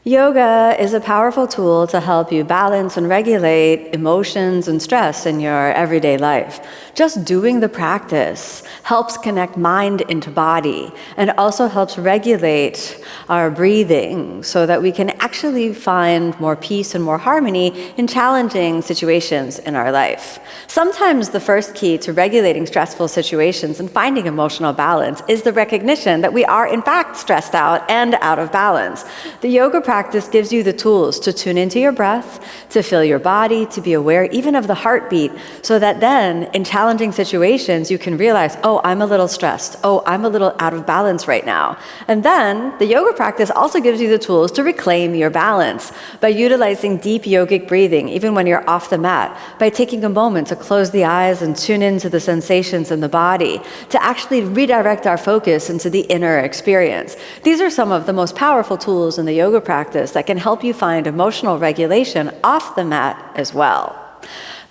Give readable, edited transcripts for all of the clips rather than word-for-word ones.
Yoga is a powerful tool to help you balance and regulate emotions and stress in your everyday life. Just doing the practice helps connect mind into body and also helps regulate our breathing so that we can actually find more peace and more harmony in challenging situations in our life. Sometimes the first key to regulating stressful situations and finding emotional balance is the recognition that we are in fact stressed out and out of balance. The yoga practice gives you the tools to tune into your breath, to feel your body, to be aware even of the heartbeat, so that then in challenging situations you can realize, oh, I'm a little stressed. Oh, I'm a little out of balance right now. And then the yoga practice also gives you the tools to reclaim your balance by utilizing deep yogic breathing, even when you're off the mat, by taking a moment to close the eyes and tune into the sensations in the body, to actually redirect our focus into the inner experience. These are some of the most powerful tools in the yoga practice that can help you find emotional regulation off the mat as well.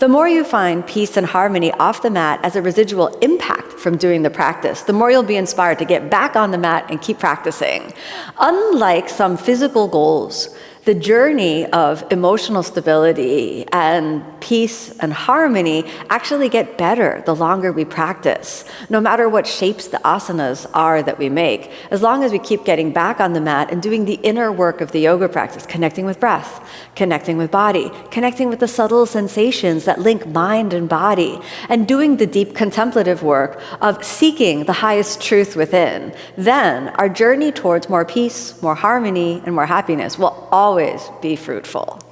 The more you find peace and harmony off the mat as a residual impact from doing the practice, the more you'll be inspired to get back on the mat and keep practicing. Unlike some physical goals, the journey of emotional stability and peace and harmony actually get better the longer we practice, no matter what shapes the asanas are that we make, as long as we keep getting back on the mat and doing the inner work of the yoga practice, connecting with breath, connecting with body, connecting with the subtle sensations that link mind and body, and doing the deep contemplative work of seeking the highest truth within. Then our journey towards more peace, more harmony, and more happiness will always be fruitful.